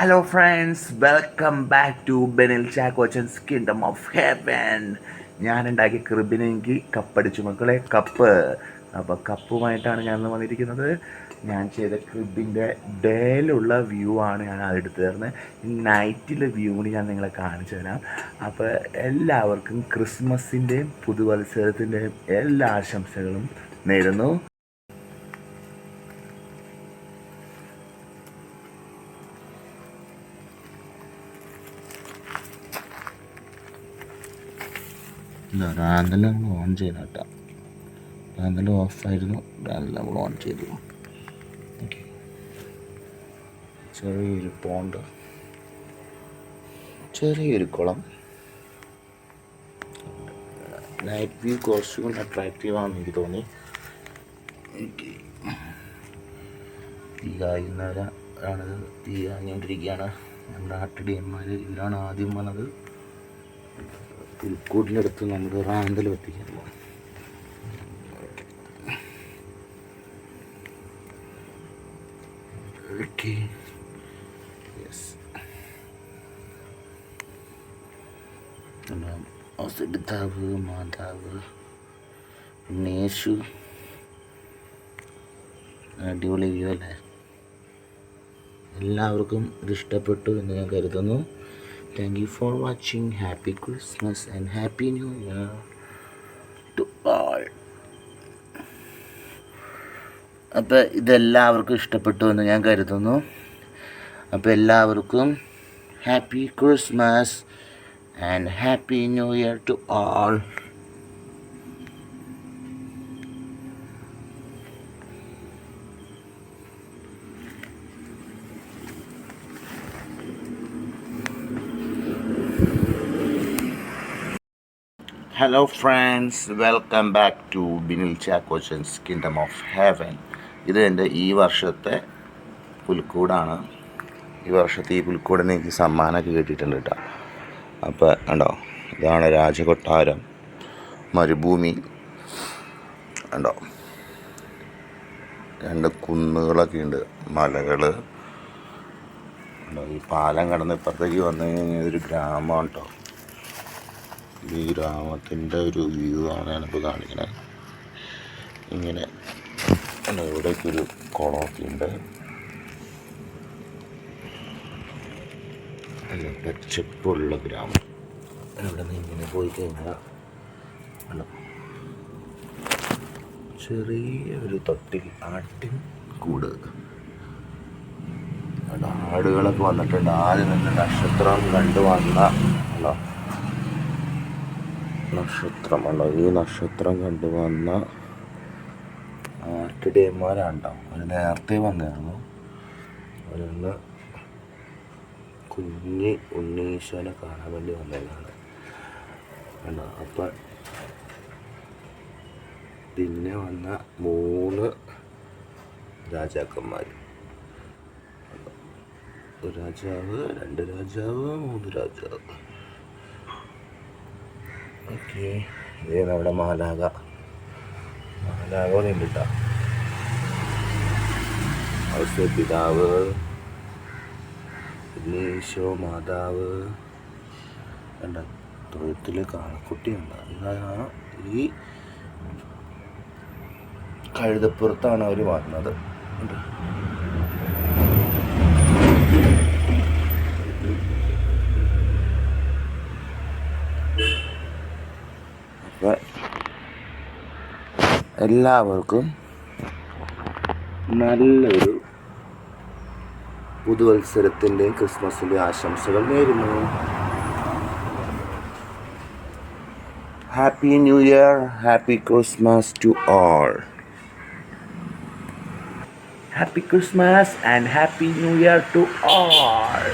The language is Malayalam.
Hello friends, welcome back to Benil Chakkochan's kingdom of heaven. ഞാനുണ്ടാക്കിയ ക്രിബിന് എനിക്ക് കപ്പടിച്ചു മക്കളെ, കപ്പ്. അപ്പോൾ കപ്പുമായിട്ടാണ് ഞാൻ ഇന്ന് വന്നിരിക്കുന്നത്. ഞാൻ ചെയ്ത ക്രിബിൻ്റെ ഡേയിലുള്ള വ്യൂ ആണ് ഞാൻ എടുത്തു തരുന്നത്. നൈറ്റിലെ വ്യൂ കൂടി ഞാൻ നിങ്ങളെ കാണിച്ചു തരാം. അപ്പോൾ എല്ലാവർക്കും ക്രിസ്മസിൻ്റെയും പുതുവത്സരത്തിൻ്റെയും എല്ലാ ആശംസകളും നേരുന്നു. റാന്തൽ ഓൺ ചെയ്യണം കേട്ടോ. റാന്തൽ ഓഫായിരുന്നു, റാന്തൽ നമ്മൾ ഓൺ ചെയ്തു. ഓക്കെ, ചെറിയൊരു പോണ്ട്, ചെറിയൊരു കുളം. നൈറ്റ് വ്യൂ കുറച്ചുകൂടി അട്രാക്റ്റീവാണെന്ന് എനിക്ക് തോന്നി. തീ കായുന്നവരാണ്, തീ കാഞ്ഞുകൊണ്ടിരിക്കുകയാണ്. നമ്മുടെ ആട്ടിടിയന്മാർ ഇവരാണ് ആദ്യം വന്നത്. പുൽക്കൂടിൻ്റെ അടുത്ത് നമ്മൾ റാന്തൽ വെപ്പിക്കാൻ പോകും. Okay, yes. പിതാവ്, മാതാവ്, യേശു. അടിപൊളി വ്യൂ അല്ലേ? എല്ലാവർക്കും ഇത് ഇഷ്ടപ്പെട്ടു എന്ന് ഞാൻ കരുതുന്നു. Thank you for watching. Happy Christmas and Happy New Year to all. അപ്പോൾ ഇതെല്ലാവർക്കും ഇഷ്ടപ്പെട്ടു എന്ന് ഞാൻ കരുതുന്നു. അപ്പോൾ എല്ലാവർക്കും happy Christmas and happy new year to all. Hello friends, welcome back to Binil Chakkochan's kingdom of heaven. ഇത് എൻ്റെ ഈ വർഷത്തെ പുൽക്കൂടാണ്. ഈ വർഷത്തെ ഈ പുൽക്കൂടിന് എനിക്ക് സമ്മാനമൊക്കെ കിട്ടിയിട്ടുണ്ട് കേട്ടോ. അപ്പോൾ ഉണ്ടോ, ഇതാണ് രാജകൊട്ടാരം, മരുഭൂമി ഉണ്ടോ, രണ്ട് കുന്നുകളൊക്കെ ഉണ്ട്, മലകൾ ഉണ്ടോ. ഈ പാലം കടന്ന് ഇപ്പുറത്തേക്ക് വന്നു കഴിഞ്ഞാൽ ഇതൊരു ഗ്രാമമാണ് കേട്ടോ. ഈ ഗ്രാമത്തിൻ്റെ ഒരു വ്യൂ ആണ് ഞാനിപ്പോൾ കാണിക്കുന്നത്. ഇങ്ങനെ ഇവിടേക്കൊരു കുളമൊക്കെ ഉണ്ട്, പച്ചപ്പുള്ള ഗ്രാമം. ഇവിടെ നിന്ന് ഇങ്ങനെ പോയി കഴിഞ്ഞാൽ ചെറിയൊരു തൊട്ടിൽ, ആട്ടിൻ കൂട്. ആടുകളൊക്കെ വന്നിട്ടുണ്ട്. ആദ്യം തന്നെ നക്ഷത്രം കണ്ടു വന്ന നക്ഷത്രമല്ലോ, ഈ നക്ഷത്രം കണ്ടു വന്ന ആട്ടിടയന്മാരാണ്ടാവും. അവർ നേരത്തെ വന്നായിരുന്നു. അവരൊന്ന് കുഞ്ഞ് ഉണ്ണീശോനെ കാണാൻ വേണ്ടി വന്നതാണ്. അപ്പം പിന്നെ വന്ന 3 രാജാക്കന്മാർ. ഒരു രാജാവ്, 2 രാജാവ്, 3 രാജാവ്. ഓക്കെ, ഇതേ നമ്മുടെ മാലാക ഉണ്ട് കേട്ടോ. പിതാവ്, ഈശോ, മാതാവ് കണ്ട. തൊഴുത്തിൽ കാളക്കുട്ടിയുണ്ട്. ഇതാണ് ഈ കഴുതപ്പുറത്താണ് അവർ വന്നത്. എല്ലാവർക്കും നല്ലൊരു പുതുവത്സരത്തിൻ്റെയും ക്രിസ്മസിൻ്റെയും ആശംസകൾ നേരുന്നു. Happy new year, happy Christmas to all. Happy Christmas and Happy New Year to all.